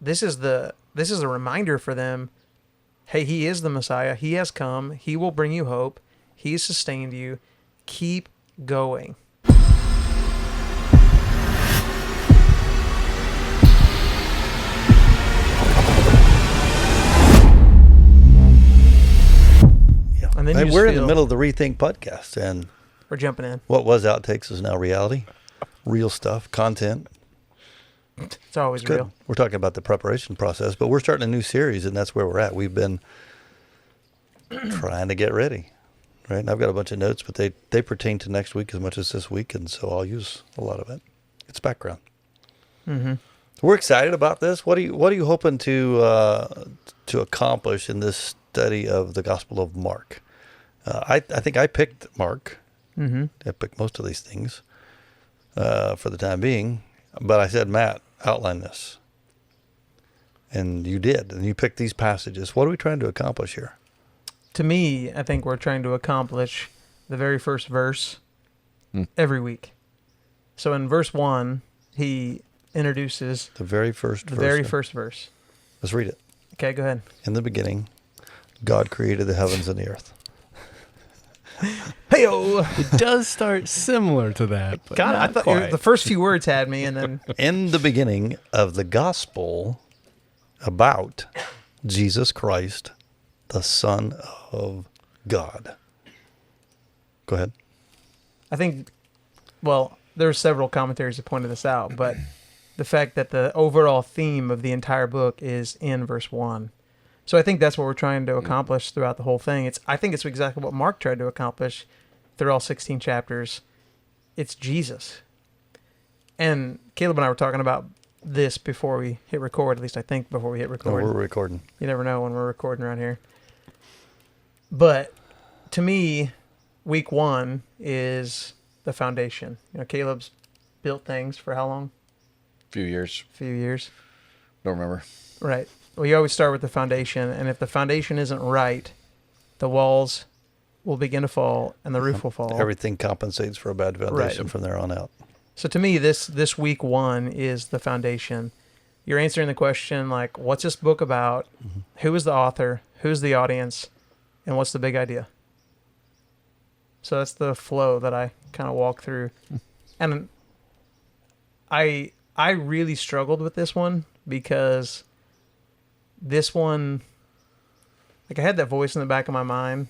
this is a reminder for them. Hey, he is the Messiah. He has come. He will bring you hope. He's sustained you. Keep going. Yeah. And then Hey, you we're in the middle of the ReThink podcast, and we're jumping in. what was outtakes is now reality. Real stuff, content. It's always Good. real. We're talking about the preparation process, but we're starting a new series, and that's where we're at. We've been trying to get ready, right? And I've got a bunch of notes, but they pertain to next week as much as this week, and so I'll use a lot of it. It's background. Mm-hmm. We're excited about this. What are you hoping to accomplish in this study of the Gospel of Mark? I think I picked Mark. Mm-hmm. I picked most of these things for the time being, but I said, Matt, outline this. And you did, and you picked these passages. What are we trying to accomplish here? To me, I think we're trying to accomplish the very first verse every week. So in verse 1, he introduces The very first verse. Let's read it. Okay, go ahead. In the beginning, God created the heavens and the earth. Hey-o! It does start similar to that. But God, I not thought quite. the first few words had me, and then In the beginning of the gospel about Jesus Christ, the Son of God. Go ahead. I think, well, there's several commentaries that pointed this out, but the fact that the overall theme of the entire book is in verse 1. So I think that's what we're trying to accomplish throughout the whole thing. I think it's exactly what Mark tried to accomplish through all 16 chapters. It's Jesus. And Caleb and I were talking about this before we hit record, at least I think before we hit No, record. we're recording. You never know when we're recording around here. But to me, week 1 is the foundation. You know, Caleb's built things for how long? Few years. A few years. Don't remember. Right. Well, you always start with the foundation, and if the foundation isn't right, the walls will begin to fall and the roof will fall. Everything compensates for a bad foundation Right. from there on out. So to me, this week 1 is the foundation. You're answering the question like, what's this book about? Mm-hmm. Who is the author? Who's the audience? And what's the big idea? So that's the flow that I kind of walk through. And I really struggled with this one because this one, like I had that voice in the back of my mind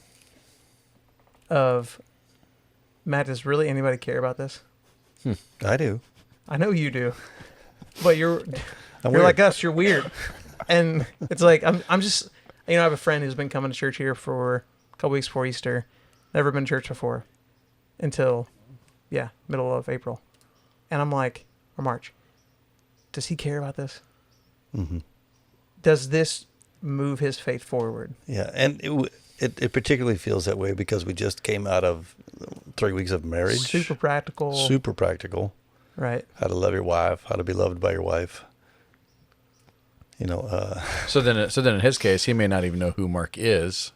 of, Matt, does really anybody care about this? I do. I know you do, but you're weird. like us. You're weird, and it's like I'm just, you know, I have a friend who's been coming to church here for a couple weeks before Easter. Never been to church before until, middle of April, and I'm like, or March. Does he care about this? Mm-hmm. Does this move his faith forward? Yeah, and it particularly feels that way because we just came out of 3 weeks of marriage. Super practical. Super practical. Right. How to love your wife, how to be loved by your wife. You know. So then in his case, he may not even know who Mark is.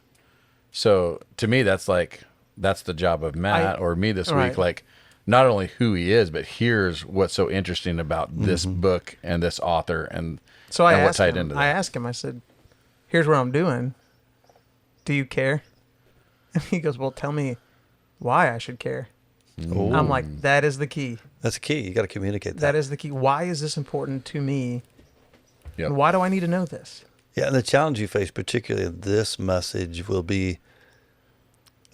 So to me, that's the job of Matt or me this right. week. Like, not only who he is, but here's what's so interesting about this book and this author and So I and what asked tied him. into that. I asked him. I said, "Here's what I'm doing. Do you care?" And he goes, "Well, tell me why I should care." Ooh. I'm like, "That is the key. That's key. You got to communicate that. That is the key. Why is this important to me? Yep. And why do I need to know this?" Yeah, and the challenge you face, particularly in this message, will be,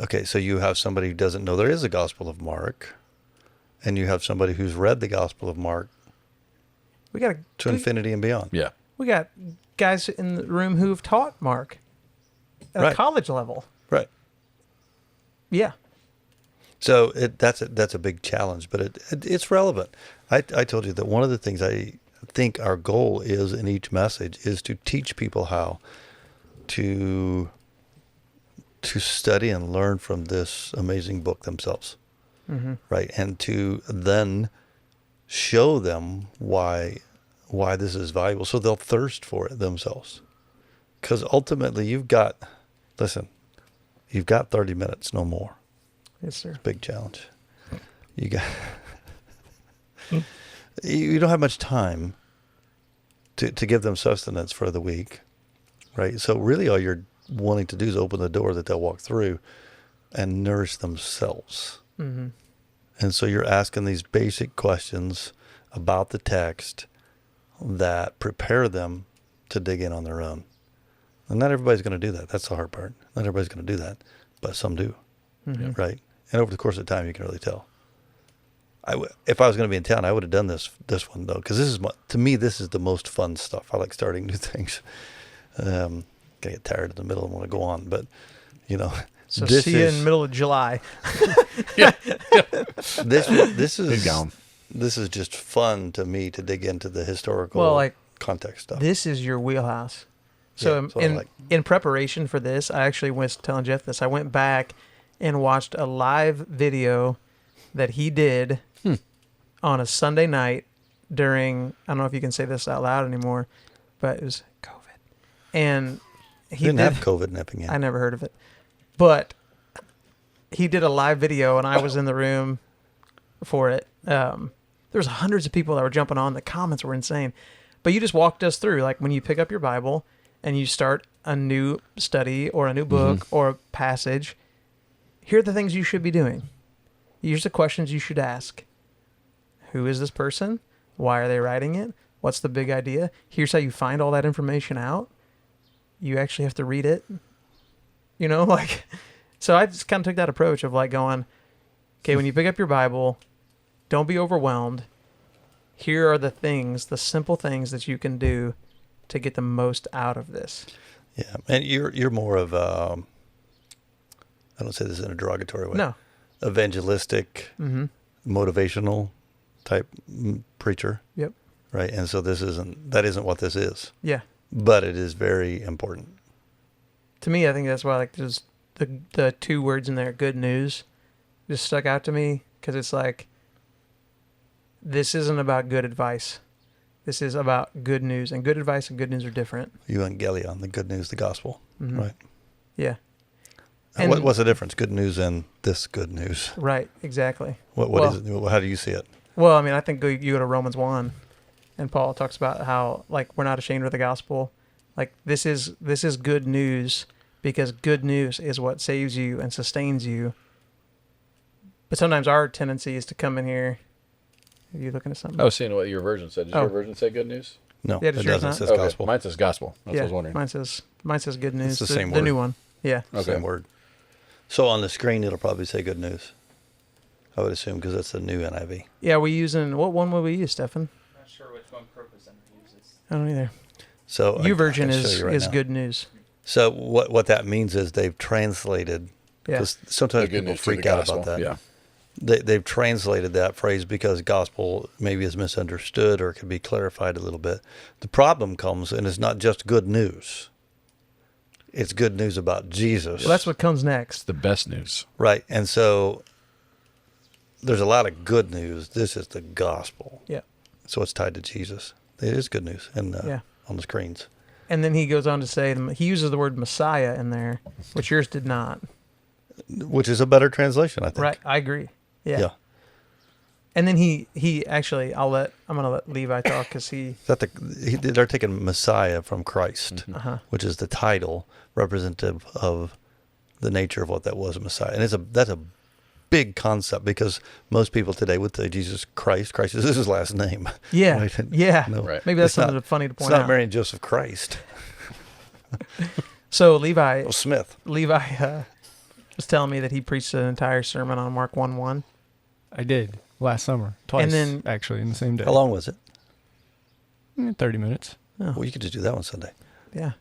okay, so you have somebody who doesn't know there is a Gospel of Mark, and you have somebody who's read the Gospel of Mark We got to infinity and beyond. Yeah. we got guys in the room who've taught Mark at a Right. college level. Right. Yeah. So that's a big challenge, but it's relevant. I told you that one of the things I think our goal is in each message is to teach people how to study and learn from this amazing book themselves, right? And to then show them why this is valuable, so they'll thirst for it themselves. Because ultimately, you've got 30 minutes, no more. Yes, sir. Big challenge. You don't have much time to give them sustenance for the week, right? So really all you're wanting to do is open the door that they'll walk through and nourish themselves. Mm-hmm. And so you're asking these basic questions about the text that prepare them to dig in on their own. And not everybody's going to do that. That's the hard part. Not everybody's going to do that, but some do, right? And over the course of time, you can really tell. If I was going to be in town, I would have done this one though, because to me this is the most fun stuff. I like starting new things. Gonna get tired in the middle and want to go on, but So see you in the middle of July. This is just fun to me to dig into the historical context stuff. This is your wheelhouse. So in preparation for this, I actually was telling Jeff this. I went back and watched a live video that he did on a Sunday night during, I don't know if you can say this out loud anymore, but it was COVID. And he didn't have COVID in Effingham. I never heard of it. But he did a live video, and I was in the room for it. There was hundreds of people that were jumping on. The comments were insane. But you just walked us through, like when you pick up your Bible and you start a new study or a new book or a passage, here are the things you should be doing. Here's the questions you should ask. Who is this person? Why are they writing it? What's the big idea? Here's how you find all that information out. You actually have to read it. So I just kind of took that approach of like going, okay, when you pick up your Bible, don't be overwhelmed. Here are the things, the simple things that you can do to get the most out of this. Yeah, and you're more of I don't say this in a derogatory way. No. Evangelistic, motivational type preacher. Yep. Right, and so that isn't what this is. Yeah. But it is very important. To me, I think that's why there's the two words in there, good news, just stuck out to me because it's like, this isn't about good advice. This is about good news, and good advice and good news are different. Evangelion, the good news, the gospel, right? Yeah. And what's the difference? Good news and this good news. Right, exactly. What is it? How do you see it? Well, I mean, I think you go to Romans 1, and Paul talks about how, we're not ashamed of the gospel. This is good news because good news is what saves you and sustains you. But sometimes our tendency is to come in here. Are you looking at something? I was seeing what your version said. Does your version say good news? No, yeah, it doesn't. It says okay. gospel. Mine says gospel. That's what I was wondering. Mine says good news. It's the same word. The new one. Yeah. Okay. Same word. So on the screen, it'll probably say good news. I would assume because that's the new NIV. Yeah, what one would we use, Stefan? Not sure which one Purpose Center uses. I don't either. So your version is now. good news. So what that means is they've translated. Yeah. Sometimes people freak out about that. Yeah. They've translated that phrase because gospel maybe is misunderstood or can be clarified a little bit. The problem comes, and it's not just good news. It's good news about Jesus. Well, that's what comes next. The best news. Right. And so there's a lot of good news. This is the gospel. Yeah. So it's tied to Jesus. It is good news on the screens. And then he goes on to say, he uses the word Messiah in there, which yours did not. Which is a better translation, I think. Right. I agree. Yeah. And then he actually, I'm going to let Levi talk because they're taking Messiah from Christ, which is the title representative of the nature of what that was, a Messiah. And that's a big concept because most people today would say Jesus Christ. Christ is his last name. Yeah. Right? Yeah. No, right. Maybe that's something funny to point out. It's not Mary and Joseph Christ. So Levi. Well, Smith. Levi was telling me that he preached an entire sermon on Mark 1:1. I did last summer, twice, and then, actually, in the same day. How long was it? 30 minutes. Oh. Well, you could just do that one Sunday. Yeah.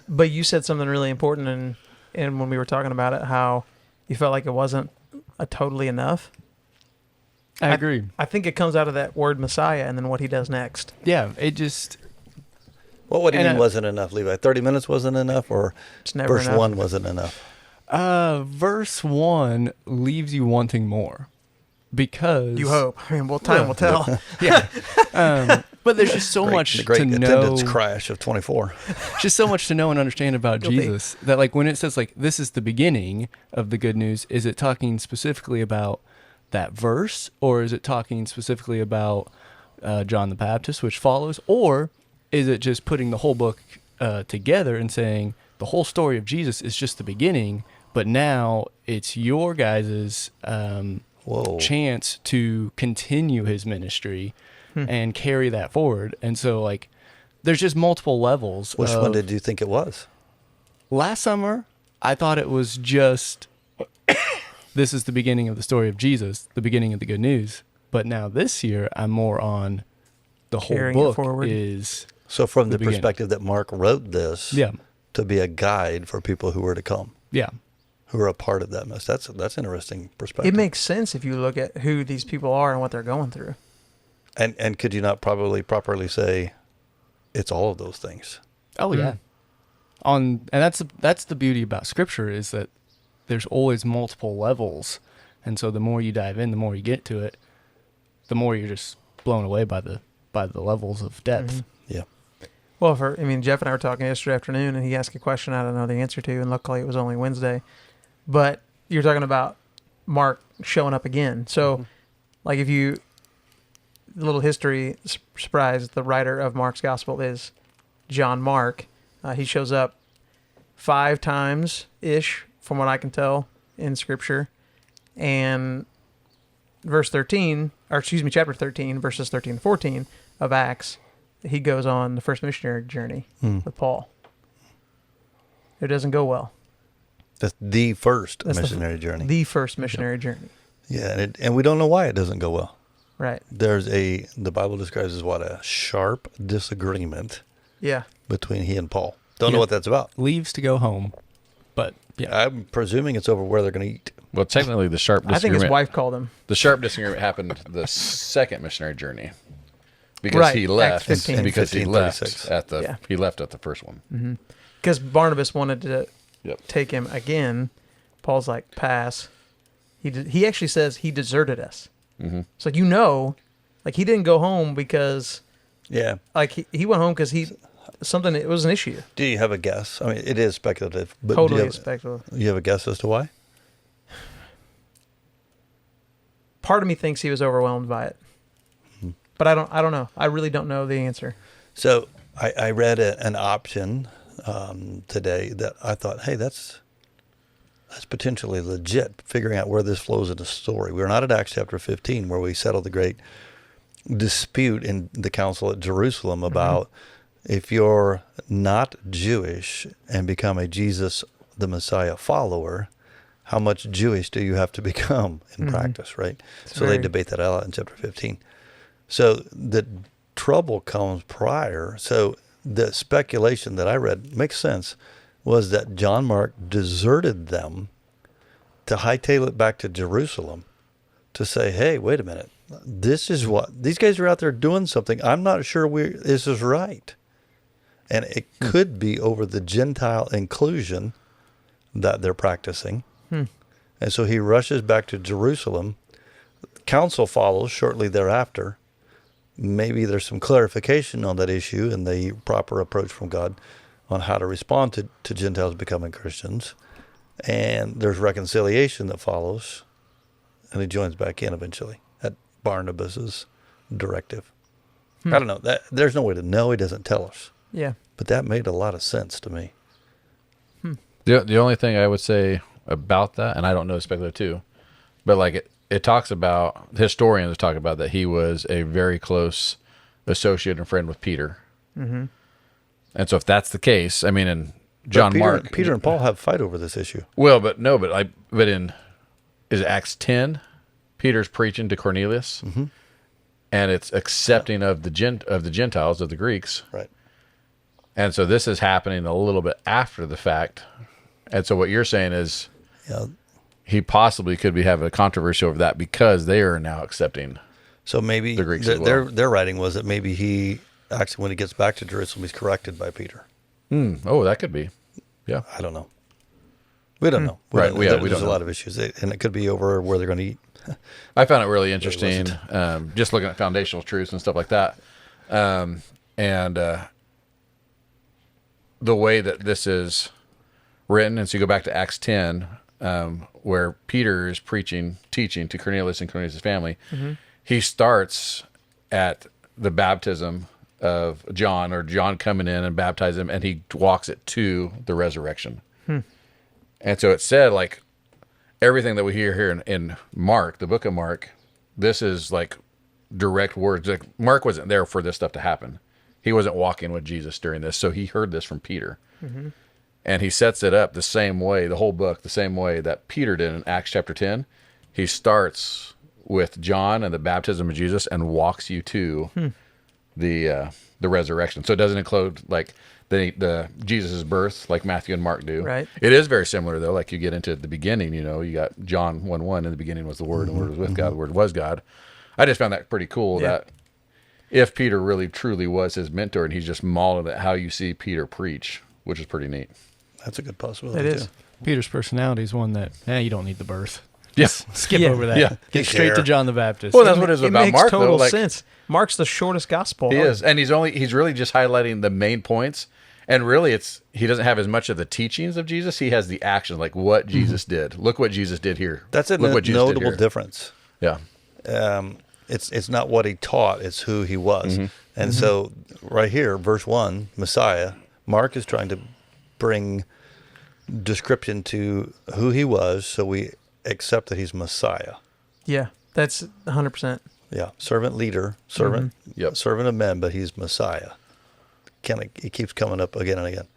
But you said something really important and when we were talking about it, how you felt like it wasn't totally enough. I agree. I think it comes out of that word Messiah and then what he does next. Yeah, it just... Well, what do you mean wasn't enough, Levi? 30 minutes wasn't enough, or it's never verse enough. 1 wasn't enough? Verse 1 leaves you wanting more because... You hope. I mean, time will tell. Yeah. But there's just so much the great to know. attendance crash of 24. Just so much to know and understand about Jesus that, when it says, this is the beginning of the good news, is it talking specifically about that verse, or is it talking specifically about John the Baptist, which follows, or is it just putting the whole book together and saying the whole story of Jesus is just the beginning, but now it's your guys' chance to continue his ministry and carry that forward. And so, like, there's just multiple levels. Which one did you think it was? Last summer, I thought it was just, this is the beginning of the story of Jesus, the beginning of the good news. But now this year, I'm more on the Carrying whole it forward. book is... So from the beginning. perspective that Mark wrote this to be a guide for people who were to come, who are a part of that mess. That's interesting perspective. It makes sense if you look at who these people are and what they're going through. And could you not probably properly say it's all of those things? Oh yeah. And that's the beauty about Scripture, is that there's always multiple levels, and so the more you dive in, the more you get to it, the more you're just blown away by the levels of depth. Yeah. Well, Jeff and I were talking yesterday afternoon, and he asked a question I don't know the answer to, and luckily it was only Wednesday. But you're talking about Mark showing up again. So, like, if you, a little history surprise, the writer of Mark's Gospel is John Mark. He shows up 5 times-ish, from what I can tell, in Scripture. And chapter 13, verses 13 and 14 of Acts, he goes on the first missionary journey with Paul. It doesn't go well. That's the first missionary journey. The first missionary journey. Yeah, and we don't know why it doesn't go well. Right. The Bible describes as a sharp disagreement between he and Paul. Don't know what that's about. Leaves to go home, but I'm presuming it's over where they're going to eat. Well, technically, the sharp disagreement. I think his wife called him. The sharp disagreement happened the second missionary journey, because he left. Acts 15. Because he left 36. at the he left at the first one. Because Barnabas wanted to take him again. Paul's like, pass. He actually says he deserted us. It's like, like, he didn't go home because like he went home because it was an issue. Do you have a guess? I mean, it is speculative, but Totally speculative. You have a guess as to why? Part of me thinks he was overwhelmed by it, but I don't know. I really don't know the answer. So I read an option today that I thought, hey, that's potentially legit, figuring out where this flows in the story. We're not at Acts chapter 15, where we settled the great dispute in the council at Jerusalem about if you're not Jewish and become a Jesus the Messiah follower, how much Jewish do you have to become in practice, right? So they debate that out in chapter 15. So the trouble comes prior. So the speculation that I read makes sense, was that John Mark deserted them to hightail it back to Jerusalem to say, hey, wait a minute, this is what, these guys are out there doing something. I'm not sure this is right. And it could be over the Gentile inclusion that they're practicing. And so he rushes back to Jerusalem. Council follows shortly thereafter. Maybe there's some clarification on that issue and the proper approach from God on how to respond to Gentiles becoming Christians. And there's reconciliation that follows. And he joins back in eventually at Barnabas's directive. I don't know. There's no way to know. He doesn't tell us. Yeah. But that made a lot of sense to me. The only thing I would say about that, and I don't know speculative too, but like it talks about, historians talk about that he was a very close associate and friend with Peter. And so if that's the case, I mean, and Peter and Paul have a fight over this issue. Well, but in, is it Acts 10? Peter's preaching to Cornelius, and it's accepting of the Gentiles, of the Greeks. Right. And so this is happening a little bit after the fact. And so what you're saying is he possibly could be having a controversy over that because they are now accepting. So maybe the Greeks as well. their writing was that maybe he actually, when he gets back to Jerusalem, he's corrected by Peter. Oh, that could be. Yeah. I don't know. We don't know. Right. We There's don't a know. lot of issues, and it could be over where they're going to eat. I found it really interesting, just looking at foundational truths and stuff like that. And the way that this is written, and so you go back to Acts 10, where Peter is teaching to Cornelius and Cornelius' family. He starts at the baptism of John, or John coming in and baptizing him, and he walks it to the resurrection. And so it said, like, everything that we hear here in Mark, the book of Mark, this is like direct words. Like, Mark wasn't there for this stuff to happen. He wasn't walking with Jesus during this, so he heard this from Peter. And he sets it up the same way, the whole book, the same way that Peter did in Acts chapter 10. He starts with John and the baptism of Jesus and walks you to the resurrection. So it doesn't include like the Jesus' birth like Matthew and Mark do. Right. It is very similar though. Like, you get into the beginning, you got John 1:1, in the beginning was the Word, and the Word was with God, the Word was God. I just found that pretty cool that if Peter really truly was his mentor, and he's just modeling it how you see Peter preach, which is pretty neat. That's a good possibility. It is. Too. Peter's personality is one that, you don't need the birth. Yes. Skip Yeah. over that. Yeah. Get straight to John the Baptist. Well, that's what it's It about makes Mark, total though. Like, sense. Mark's the shortest gospel. he is, and he's really just highlighting the main points. And really, he doesn't have as much of the teachings of Jesus. He has the action, like what Jesus did. Look what Jesus did here. That's a Look what Jesus did notable here. difference. Yeah. It's not what he taught, it's who he was. And so right here, verse 1, Messiah, Mark is trying to bring description to who he was, so we accept that he's Messiah. Yeah, that's 100%. Yeah, servant leader, servant, Yep. servant of men, but he's Messiah. It keeps coming up again and again,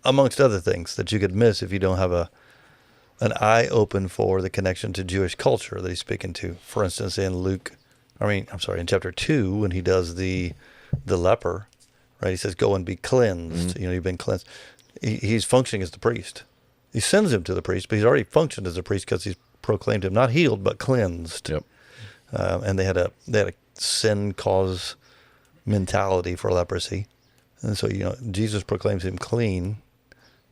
amongst other things that you could miss if you don't have an eye open for the connection to Jewish culture that he's speaking to. For instance, in chapter 2, when he does the leper, right? He says, "Go and be cleansed." You've been cleansed. He's functioning as the priest. He sends him to the priest, but he's already functioned as a priest because he's proclaimed him not healed but cleansed. Yep. And they had a sin cause mentality for leprosy, and so Jesus proclaims him clean,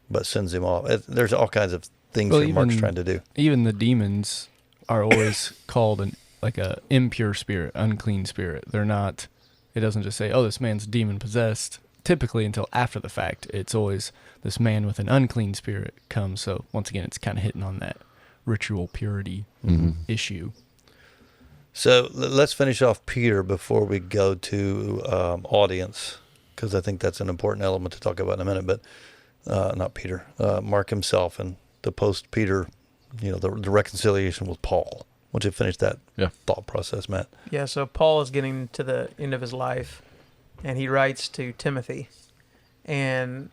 but sends him off. There's all kinds of things that Mark's trying to do. Even the demons are always called like a impure spirit, unclean spirit. They're not. It doesn't just say, "Oh, this man's demon possessed." Typically, until after the fact, it's always this man with an unclean spirit comes. So once again, it's kind of hitting on that ritual purity issue. So let's finish off Peter before we go to audience, because I think that's an important element to talk about in a minute. But not Peter, Mark himself, and the post-Peter, the reconciliation with Paul. Once you finish that thought process, Matt. Yeah, so Paul is getting to the end of his life, and he writes to Timothy, and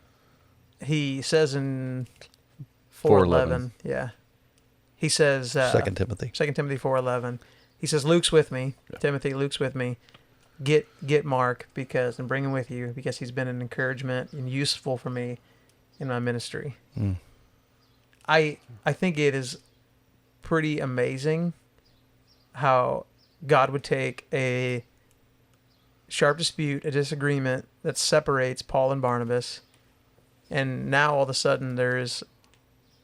he says in 4:11, he says, 2 Timothy. 2 Timothy 4:11, he says, Luke's with me, Timothy, Luke's with me, get Mark and bring him with you, because he's been an encouragement and useful for me in my ministry. I think it is pretty amazing how God would take a sharp dispute, a disagreement that separates Paul and Barnabas, and now all of a sudden there's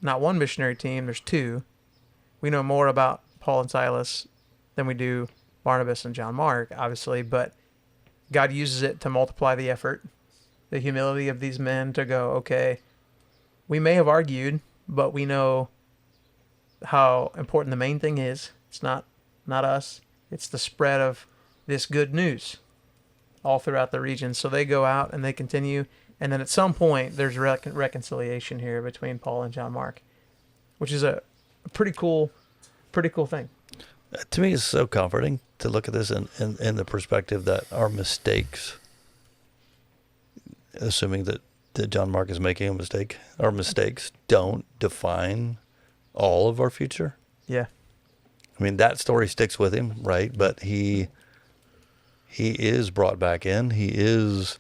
not one missionary team, there's two. We know more about Paul and Silas than we do Barnabas and John Mark, obviously, but God uses it to multiply the effort, the humility of these men to go, okay, we may have argued, but we know how important the main thing is. It's not us. It's the spread of this good news all throughout the region. So they go out and they continue. And then at some point, there's reconciliation here between Paul and John Mark, which is a pretty cool thing. To me, it's so comforting to look at this in the perspective that our mistakes, assuming that John Mark is making a mistake, our mistakes don't define all of our future. Yeah. I mean, that story sticks with him, right? But he is brought back in. He is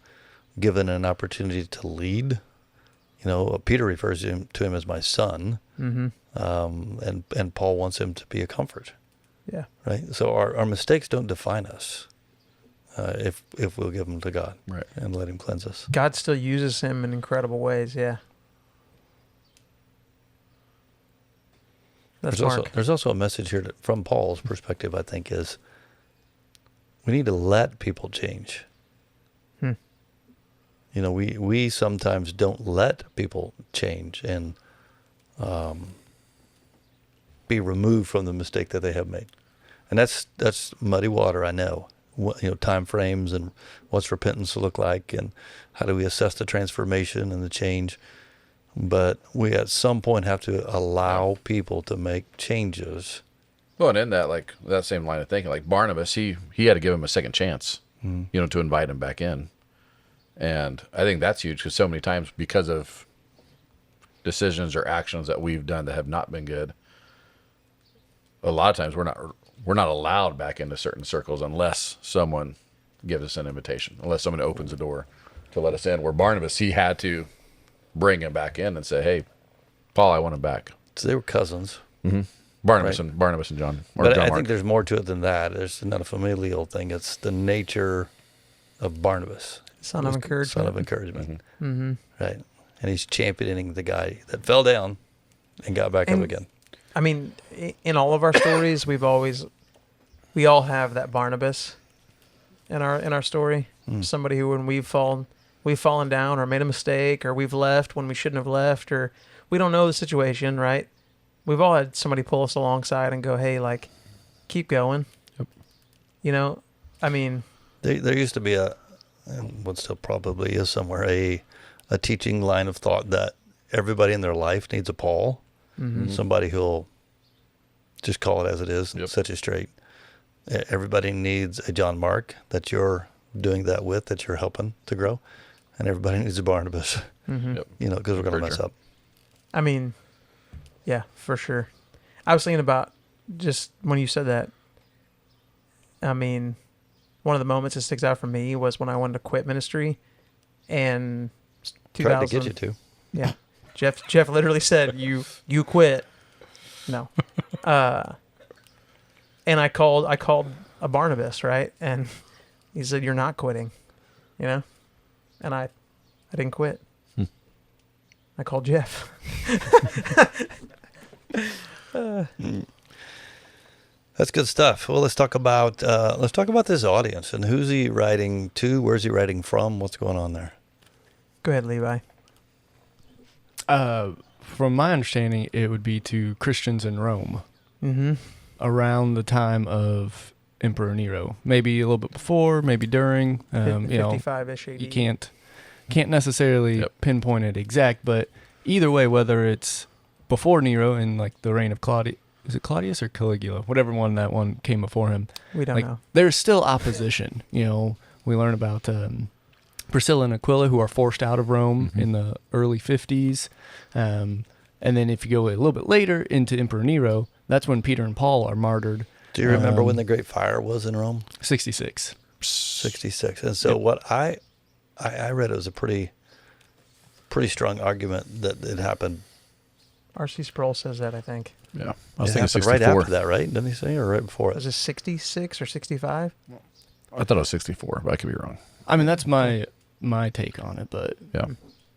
given an opportunity to lead. Peter refers to him as my son, and Paul wants him to be a comfort. Yeah. Right. So our mistakes don't define us if we'll give them to God, right, and let Him cleanse us. God still uses him in incredible ways. Yeah. That's Mark. There's also a message here from Paul's perspective, I think, is we need to let people change. We sometimes don't let people change and be removed from the mistake that they have made. And that's muddy water, I know. what, time frames and what's repentance look like and how do we assess the transformation and the change. But we at some point have to allow people to make changes. Well, and in that, like that same line of thinking, like Barnabas, he had to give him a second chance, to invite him back in. And I think that's huge because so many times, because of decisions or actions that we've done that have not been good, a lot of times we're not allowed back into certain circles unless someone gives us an invitation, unless someone opens the door to let us in. Where Barnabas, he had to bring him back in and say, "Hey, Paul, I want him back." So they were cousins. Mm-hmm. Barnabas and John. Or But John I Mark. think there's more to it than that. There's not a familial thing. It's the nature of Barnabas. Son of encouragement. Son of encouragement. Mm-hmm. Right. And he's championing the guy that fell down and got back up again. I mean, in all of our stories, we all have that Barnabas in our story. Somebody who, when we've fallen down or made a mistake, or we've left when we shouldn't have left, or we don't know the situation, right? We've all had somebody pull us alongside and go, "Hey, like, keep going." Yep. I mean, there used to be and what still probably is somewhere, a teaching line of thought that everybody in their life needs a Paul, somebody who'll just call it as it is, set you straight. Everybody needs a John Mark that you're doing that with, that you're helping to grow, and everybody needs a Barnabas, because we're going to mess up. I mean, yeah, for sure. I was thinking about just when you said that. I mean, one of the moments that sticks out for me was when I wanted to quit ministry, and 2000. Tried to get you to. Yeah, Jeff literally said, "You quit." No, and I called a Barnabas, right, and he said, "You're not quitting," and I didn't quit. I called Jeff. That's good stuff. Well, let's talk about this audience and who's he writing to? Where's he writing from? What's going on there? Go ahead, Levi. From my understanding, it would be to Christians in Rome around the time of Emperor Nero. Maybe a little bit before, maybe during. 55-ish AD. You can't necessarily pinpoint it exact, but either way, whether it's before Nero in like the reign of Claudius. Is it Claudius or Caligula? Whatever one that one came before him. We don't know. There's still opposition. We learn about Priscilla and Aquila, who are forced out of Rome in the early 50s. And then if you go a little bit later into Emperor Nero, that's when Peter and Paul are martyred. Do you remember when the Great Fire was in Rome? 66. 66. And so what I read, it was a pretty strong argument that it happened. R.C. Sproul says that, I think. Yeah. I was thinking 64. Right after that, right? Didn't he say, or right before it? Was it 66 or 65? I thought it was 64, but I could be wrong. I mean, that's my take on it, but yeah,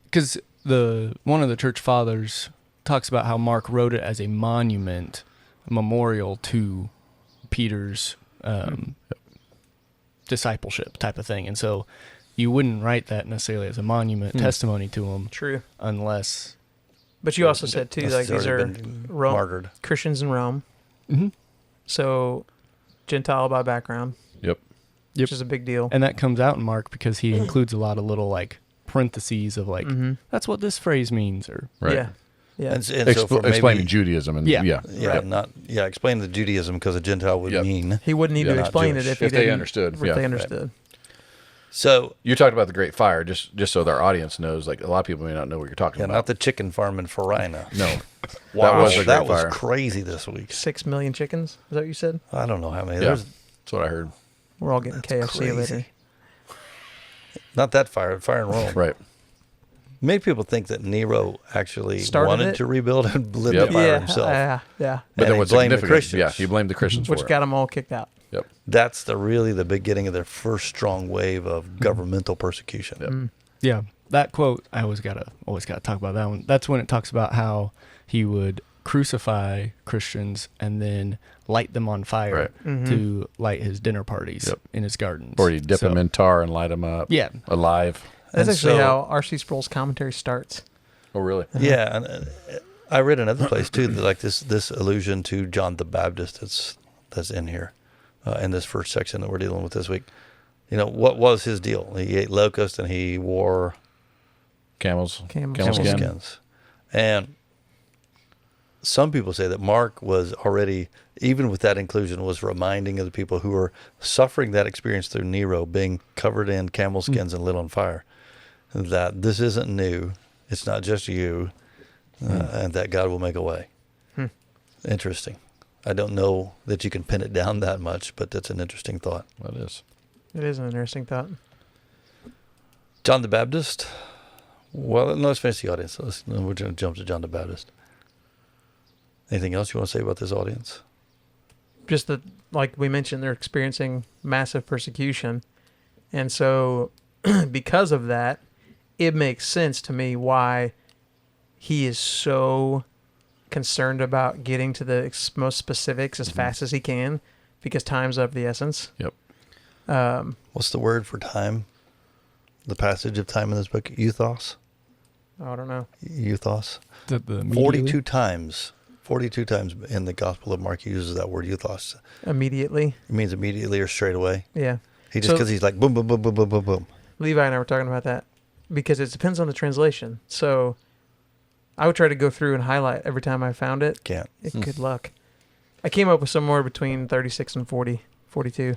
because one of the church fathers talks about how Mark wrote it as a monument, a memorial to Peter's discipleship type of thing, and so you wouldn't write that necessarily as a monument testimony to him. True. Unless. But you also said too, like these are martyred Christians in Rome. Mm-hmm. So Gentile by background. Yep. Which is a big deal. And that comes out in Mark because he includes a lot of little like parentheses of like, that's what this phrase means, or right. Yeah. And so explaining Judaism and explain the Judaism, because a Gentile would mean he wouldn't need to explain it if they understood. If they understood. So you talked about the Great Fire, just so our audience knows. Like a lot of people may not know what you're talking about. Not the chicken farm in Farina. No, wow, that was crazy this week. 6 million chickens. Is that what you said? I don't know how many. Yeah, that's what I heard. We're all getting KFC later. Not that fire in Rome. Right. Made people think that Nero actually wanted to rebuild and lit the fire himself. Yeah. But then what's blamed the Christians? Yeah, he blamed the Christians for it. Which got them all kicked out. Yep. That's really the beginning of their first strong wave of governmental persecution. Yep. Yeah. That quote, I always gotta talk about that one. That's when it talks about how he would crucify Christians and then light them on fire to light his dinner parties in his gardens. Or he'd dip them in tar and light them up alive. That's actually how R.C. Sproul's commentary starts. Oh, really? Yeah. And I read another place, too, like this allusion to John the Baptist that's in here. in this first section that we're dealing with this week. You know, what was his deal? He ate locusts and he wore Camel camel skin. skins. And some people say that Mark was already, even with that inclusion, was reminding of the people who were suffering that experience through Nero, being covered in camel skins and lit on fire, that this isn't new. It's not just you, and that God will make a way. Interesting. I don't know that you can pin it down that much, but that's an interesting thought. That is. It is an interesting thought. John the Baptist. Well, let's finish the audience. We're going to jump to John the Baptist. Anything else you want to say about this audience? Just that, like we mentioned, they're experiencing massive persecution. And so because of that, it makes sense to me why he is so concerned about getting to the most specifics as fast as he can, because time's of the essence. Yep. What's the word for time? The passage of time in this book? Euthos? I don't know. Euthos? The 42 times. 42 times in the Gospel of Mark he uses that word euthos. Immediately. It means immediately or straight away. Yeah. He just, because he's like boom, boom, boom, boom, boom, boom, boom. Levi and I were talking about that because it depends on the translation. So I would try to go through and highlight every time I found it. Can't. Good luck. I came up with somewhere between 36 and 40, 42.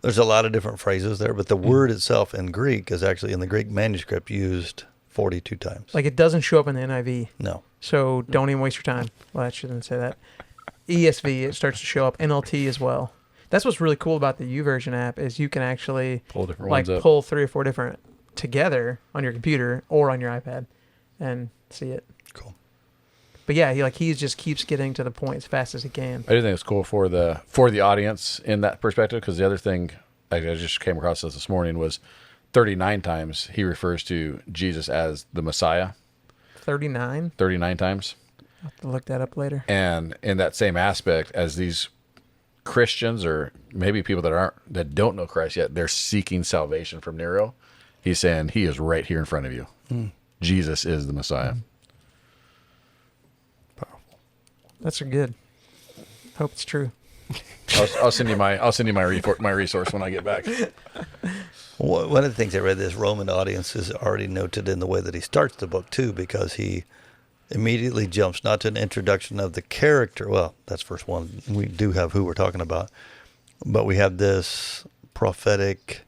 There's a lot of different phrases there, but the word itself in Greek is actually in the Greek manuscript used 42 times. Like, it doesn't show up in the NIV. No. So don't even waste your time. Well, I shouldn't say that. ESV, it starts to show up. NLT as well. That's what's really cool about the YouVersion app is you can actually Pull different like ones up. pull 3 or 4 different together on your computer or on your iPad and see it. Cool. But yeah, he just keeps getting to the point as fast as he can. I do think it's cool for the audience in that perspective, because the other thing I just came across this morning was 39 times he refers to Jesus as the Messiah. 39? 39 times. I'll have to look that up later. And in that same aspect, as these Christians or maybe people that don't know Christ yet, they're seeking salvation from Nero. He's saying he is right here in front of you. Jesus is the Messiah. Powerful. That's good. Hope it's true. I'll send you my resource when I get back. Well, one of the things I read, this Roman audience is already noted in the way that he starts the book too, because he immediately jumps not to an introduction of the character. Well, that's verse 1. We do have who we're talking about, but we have this prophetic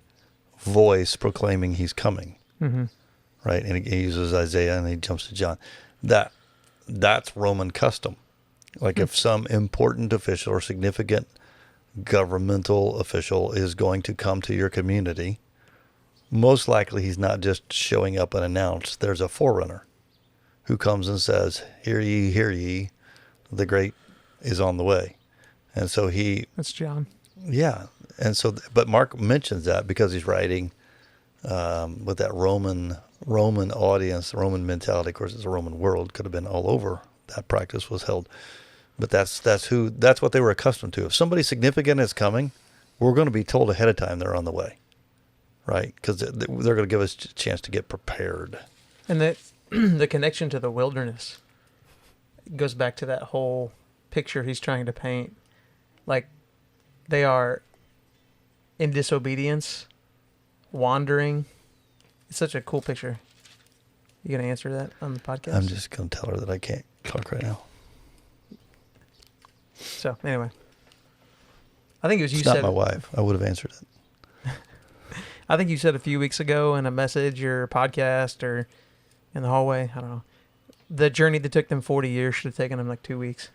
voice proclaiming he's coming, right? And he uses Isaiah and he jumps to John. That's Roman custom. Like if some important official or significant governmental official is going to come to your community, most likely he's not just showing up and announced. There's a forerunner who comes and says, hear ye, the great is on the way. And so That's John. yeah. And so, but Mark mentions that because he's writing with that Roman audience, the Roman mentality. Of course, it's a Roman world, could have been all over that practice was held. But that's what they were accustomed to. If somebody significant is coming, we're going to be told ahead of time they're on the way, right? Because they're going to give us a chance to get prepared. And the connection to the wilderness goes back to that whole picture he's trying to paint. Like, they are in disobedience, wandering. It's such a cool picture. You going to answer that on the podcast? I'm just going to tell her that I can't talk right now. So, anyway. I think it was you It's not said... my wife. I would have answered it. I think you said a few weeks ago in a message or podcast or in the hallway, I don't know, the journey that took them 40 years should have taken them like 2 weeks.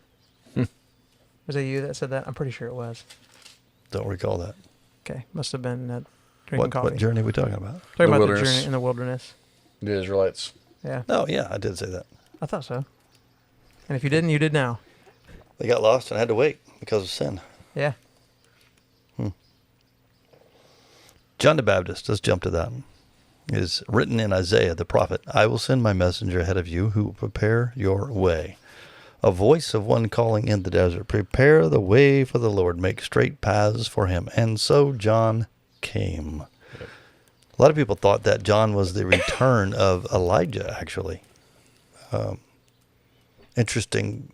Was it you that said that? I'm pretty sure it was. Don't recall that. Okay. Must have been drinking coffee. What journey are we talking about? Talking about wilderness. the journey in the wilderness. The Israelites. Yeah. Oh, yeah, I did say that. I thought so. And if you didn't, you did now. They got lost and had to wait because of sin. Yeah. John the Baptist, let's jump to that. Is written in Isaiah the prophet, I will send my messenger ahead of you who will prepare your way. A voice of one calling in the desert, prepare the way for the Lord, make straight paths for him. And so John came. Yep. A lot of people thought that John was the return of Elijah, actually. Interesting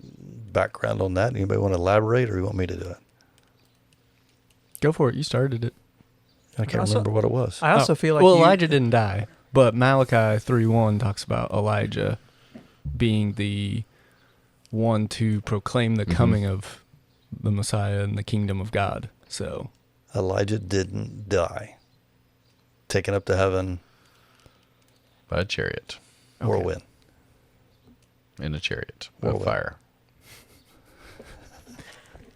background on that. Anybody want to elaborate, or you want me to do it? Go for it. You started it. I can't Also- remember what it was. I also feel like Elijah didn't die, but Malachi 3:1 talks about Elijah being the one to proclaim the coming of the Messiah and the kingdom of God. So Elijah didn't die. Taken up to heaven, By a chariot. whirlwind. In a chariot of Whirlwind. fire.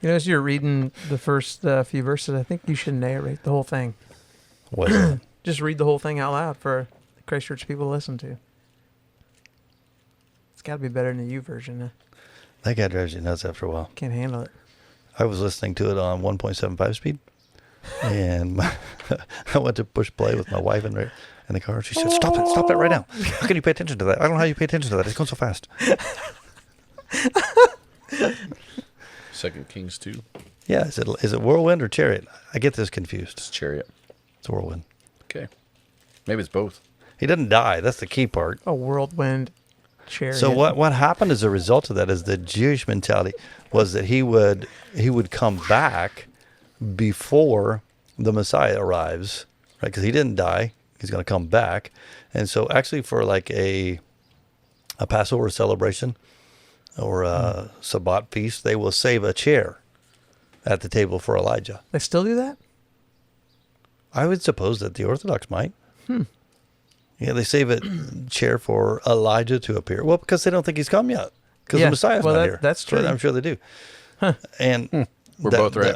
as you're reading the first few verses, I think you should narrate the whole thing. Was it? Just read the whole thing out loud for the Christ Church people to listen to. It's got to be better than the U version. That guy drives you nuts after a while. Can't handle it. I was listening to it on 1.75 speed, and I went to push play with my wife in the car. She said, stop that right now. How can you pay attention to that? I don't know how you pay attention to that. It's going so fast. 2 Kings 2. Yeah, is it whirlwind or chariot? I get this confused. It's chariot. It's whirlwind. Okay. Maybe it's both. He doesn't die. That's the key part. A whirlwind chariot. So what happened as a result of that is the Jewish mentality was that he would come back before the Messiah arrives, right? Because he didn't die. He's going to come back. And so actually for like a Passover celebration or a Sabbat feast, they will save a chair at the table for Elijah. They still do that? I would suppose that the Orthodox might. Yeah, they save a chair for Elijah to appear. Well, because they don't think he's come yet. Because Yeah, the Messiah's well, not that- here. that's true. I'm sure they do. And We're both right.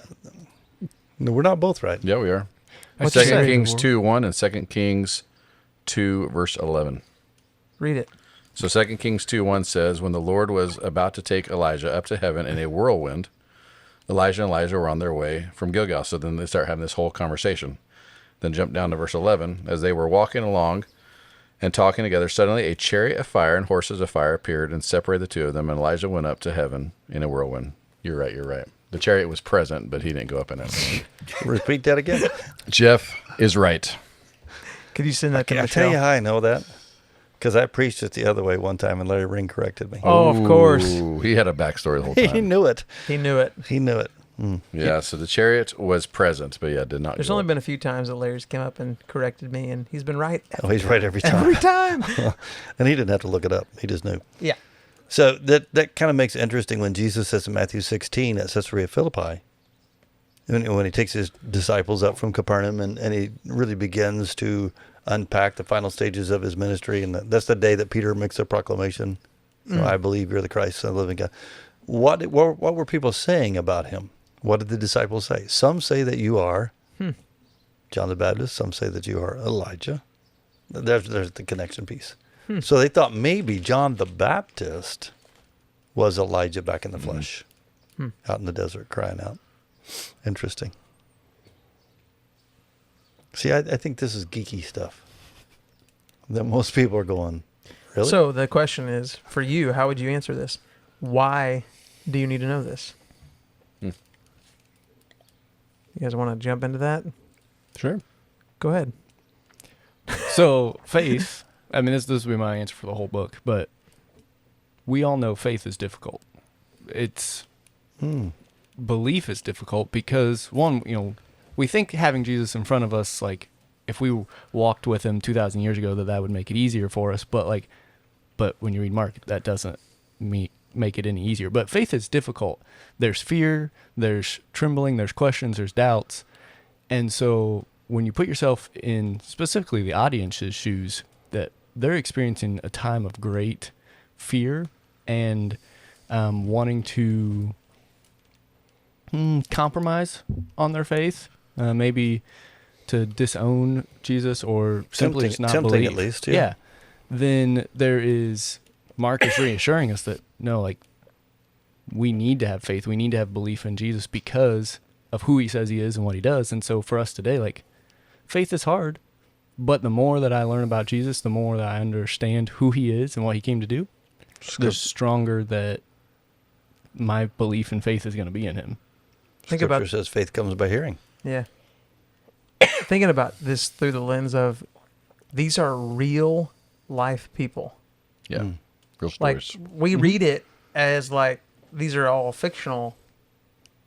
No, we're not both right. Yeah, we are. What'd you 2 say? Kings 2:1 and 2 Kings 2 verse 11. Read it. So 2 Kings 2:1 says, when the Lord was about to take Elijah up to heaven in a whirlwind, Elijah and Elijah were on their way from Gilgal. So then they start having this whole conversation. Then jump down to verse 11. As they were walking along and talking together, suddenly a chariot of fire and horses of fire appeared and separated the two of them. And Elijah went up to heaven in a whirlwind. You're right. The chariot was present, but he didn't go up in it. Repeat that again. Jeff is right. Could you send that to Can I Michelle? tell you how I know that? Because I preached it the other way one time and Larry Ring corrected me. Oh, of course. Ooh, he had a backstory the whole He time. knew it. He knew it. He knew it. Yeah, so the chariot was present, but yeah, did not There's go only up. been a few times that Larry's come up and corrected me, and he's been right Oh, he's right every time. every time. And he didn't have to look it up. He just knew. Yeah. So that kind of makes it interesting when Jesus says in Matthew 16 at Caesarea Philippi, when he takes his disciples up from Capernaum and he really begins to unpack the final stages of his ministry. And that's the day that Peter makes a proclamation. I believe you're the Christ, Son of the living God. What were people saying about him? What did the disciples say? Some say that you are John the Baptist. Some say that you are Elijah. There's the connection piece. So they thought maybe John the Baptist was Elijah back in the flesh, out in the desert crying out. Interesting. See, I think this is geeky stuff that most people are going, really? So the question is, for you, how would you answer this? Why do you need to know this? You guys want to jump into that? Sure. Go ahead. So faith, I mean, this will be my answer for the whole book, but we all know faith is difficult. It's belief is difficult because one, we think having Jesus in front of us, like if we walked with him 2,000 years ago, that would make it easier for us. But when you read Mark, that doesn't make it any easier. But faith is difficult. There's fear, there's trembling, there's questions, there's doubts. And so when you put yourself in specifically the audience's shoes, that they're experiencing a time of great fear and wanting to compromise on their faith, maybe to disown Jesus or simply just not tempting believe. at least, yeah. Then there is Mark is reassuring us that no, we need to have faith. We need to have belief in Jesus because of who he says he is and what he does. And so for us today, faith is hard, but the more that I learn about Jesus, the more that I understand who he is and what he came to do, the stronger that my belief and faith is going to be in him. Scripture says faith comes by hearing. Yeah. Thinking about this through the lens of these are real life people. Yeah. Real Like stories. we read it as these are all fictional,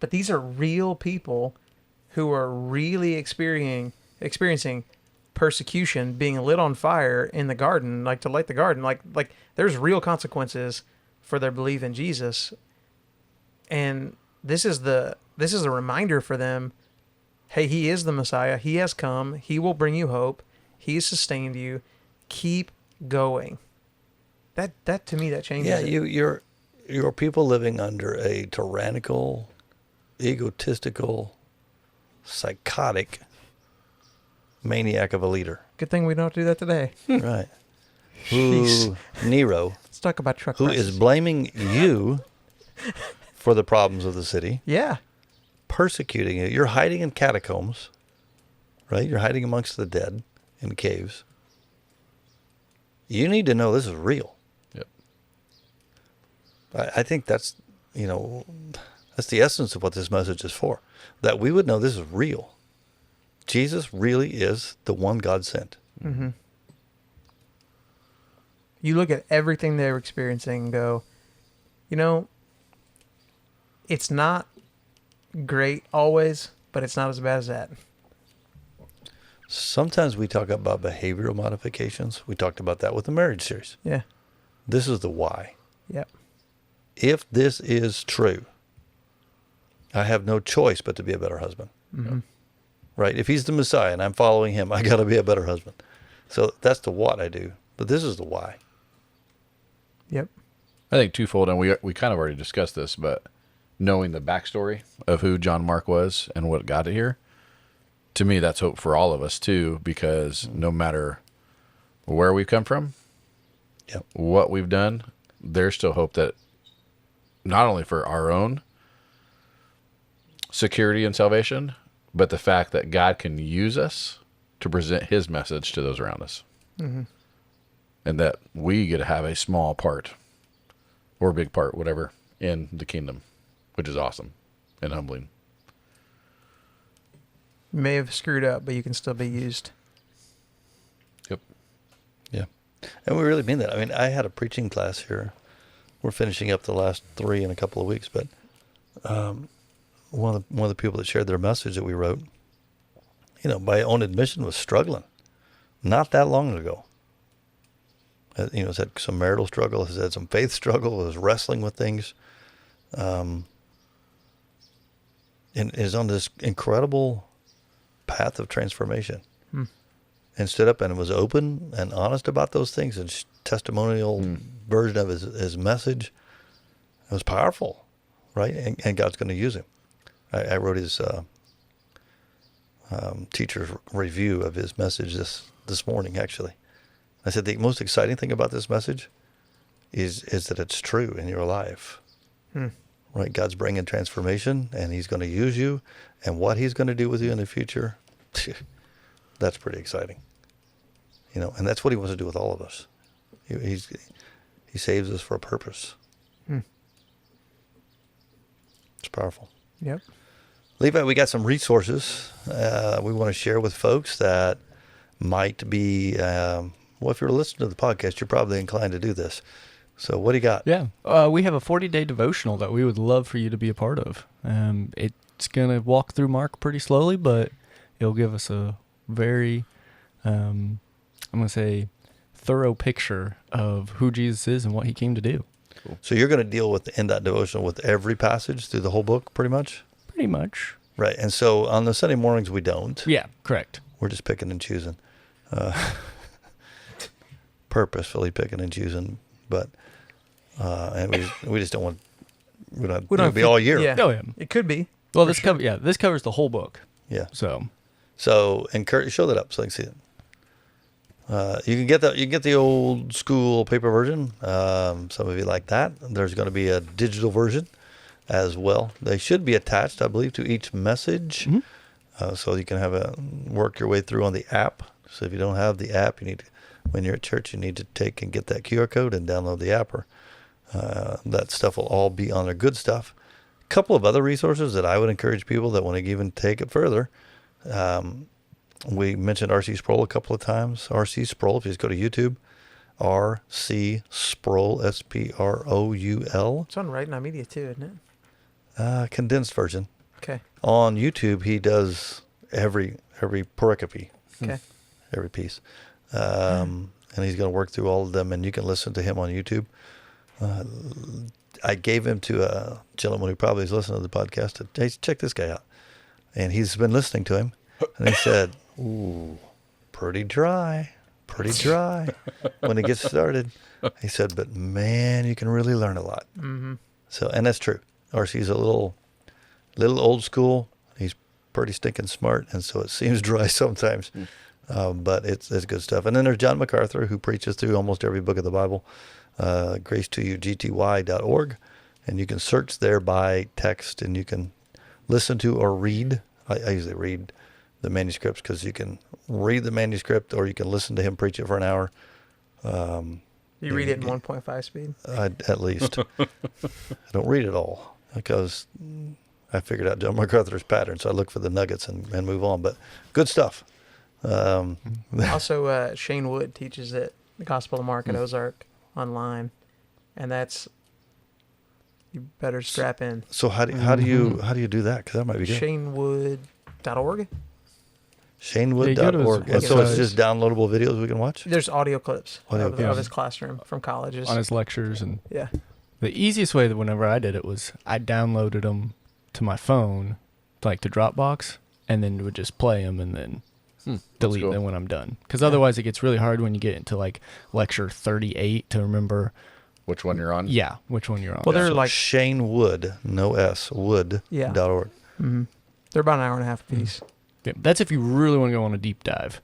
but these are real people who are really experiencing persecution, being lit on fire in the garden, like to light the garden, like there's real consequences for their belief in Jesus. And this is a reminder for them, hey, he is the Messiah. He has come. He will bring you hope. He's sustained you. Keep going. That to me, that changes it. You're people living under a tyrannical, egotistical, psychotic maniac of a leader. Good thing we don't do that today. Right. Jeez. Nero, Let's talk about truck who prices. is blaming you for the problems of the city, Yeah. persecuting you. You're hiding in catacombs, right? You're hiding amongst the dead in caves. You need to know this is real. Yep. I think that's the essence of what this message is for, that we would know this is real. Jesus really is the one God sent. Mm-hmm. You look at everything they're experiencing and go, it's not great always, but it's not as bad as that. Sometimes we talk about behavioral modifications. We talked about that with the marriage series. Yeah. This is the why. Yep. If this is true, I have no choice but to be a better husband. Mm-hmm. Right? If he's the Messiah and I'm following him, I got to be a better husband. So that's the what I do. But this is the why. Yep. I think twofold, and we kind of already discussed this, but knowing the backstory of who John Mark was and what got it here, to me, that's hope for all of us too, because no matter where we've come from, yep, what we've done, there's still hope that not only for our own security and salvation, but the fact that God can use us to present his message to those around us. Mm-hmm. And that we get to have a small part or a big part, whatever, in the kingdom, which is awesome and humbling. You may have screwed up, but you can still be used. Yep. Yeah. And we really mean that. I mean, I had a preaching class here. We're finishing up the last 3 in a couple of weeks, but one of the people that shared their message that we wrote, by own admission, was struggling not that long ago. Has had some marital struggle, has had some faith struggle, was wrestling with things, and is on this incredible path of transformation. And stood up and was open and honest about those things, and testimonial version of his message. It was powerful, right? And God's going to use him. I wrote his teacher's review of his message this morning, actually. I said the most exciting thing about this message is that it's true in your life. Right? God's bringing transformation, and he's going to use you, and what he's going to do with you in the future, that's pretty exciting. And that's what he wants to do with all of us. He saves us for a purpose. It's powerful. Yep. Levi, we got some resources we want to share with folks that might be, if you're listening to the podcast, you're probably inclined to do this. So what do you got? Yeah. We have a 40-day devotional that we would love for you to be a part of. It's going to walk through Mark pretty slowly, but it'll give us a very, I'm going to say, thorough picture of who Jesus is and what he came to do. So you're going to deal in that devotional with every passage through the whole book, pretty much? Pretty much. Right. And so on the Sunday mornings, we don't. Yeah, correct. We're just picking and choosing. Purposefully picking and choosing. But, and we just don't want, we don't have to be all year. Yeah. Oh, yeah. It could be. Well, this covers the whole book. Yeah. So encourage, show that up so I can see it. You can get the old school paper version. Some of you like that. There's going to be a digital version as well. They should be attached, I believe, to each message, so you can work your way through on the app. So if you don't have the app, when you're at church, you need to take and get that QR code and download the app. Or that stuff will all be on there. Good stuff. A couple of other resources that I would encourage people that want to even take it further. We mentioned R.C. Sproul a couple of times. R.C. Sproul, if you just go to YouTube, R.C. Sproul, S-P-R-O-U-L. It's on Right Now Media too, isn't it? Condensed version. Okay. On YouTube, he does every pericope, Okay. every piece. And he's going to work through all of them, and you can listen to him on YouTube. I gave him to a gentleman who probably is listening to the podcast. Hey, check this guy out. And he's been listening to him. And he said, ooh, pretty dry when he gets started. He said, but man, you can really learn a lot. Mm-hmm. So, and that's true. RC's a little old school. He's pretty stinking smart. And so it seems dry sometimes. But it's good stuff. And then there's John MacArthur, who preaches through almost every book of the Bible. gracetoyougty.org, and you can search there by text, and you can listen to or read. I usually read the manuscripts because you can read the manuscript, or you can listen to him preach it for an hour. You read it in 1.5 speed? At least. I don't read it all because I figured out John MacArthur's pattern, so I look for the nuggets and move on. But good stuff. Also, Shane Wood teaches it, the Gospel of Mark at Ozark online, and that's, you better strap in. So how do you do that? Because that might be good. ShaneWood.org. ShaneWood.org. And so it's just downloadable videos we can watch? There's audio clips of his classroom from colleges. On his lectures. And yeah. The easiest way that whenever I did it was I downloaded them to my phone, like to Dropbox, and then would just play them and then delete them when I'm done. Because otherwise it gets really hard when you get into like lecture 38 to remember which one you're on. Yeah, which one you're on. Well, they're like Shane Wood, no S, Wood.org. Mm-hmm. They're about an hour and a half a piece. Yeah, that's if you really want to go on a deep dive.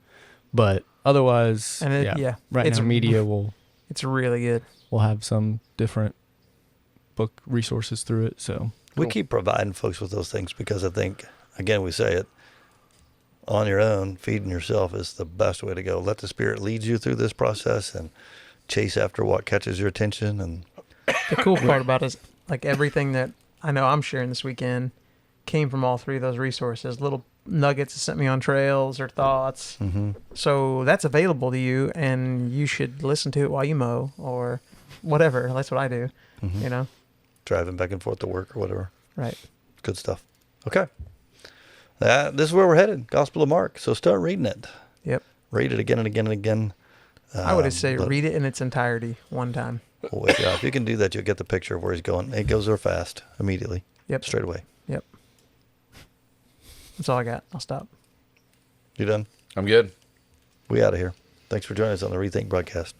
But otherwise, right now media will. It's really good. We'll have some different book resources through it. So we keep providing folks with those things because I think, again, we say it, on your own, feeding yourself is the best way to go. Let the Spirit lead you through this process and chase after what catches your attention. And the cool part about it is, like, everything that I know I'm sharing this weekend came from all three of those resources. Little nuggets that sent me on trails or thoughts. Mm-hmm. So that's available to you, and you should listen to it while you mow or whatever. That's what I do. Mm-hmm. You know, driving back and forth to work or whatever. Right. Good stuff. Okay. This is where we're headed. Gospel of Mark. So start reading it. Yep. Read it again and again and again. I would say read it in its entirety one time. Well, yeah, if you can do that, you'll get the picture of where he's going. It goes there fast, immediately. Yep. Straight away. Yep. That's all I got. I'll stop. You done? I'm good. We out of here. Thanks for joining us on the ReThink broadcast.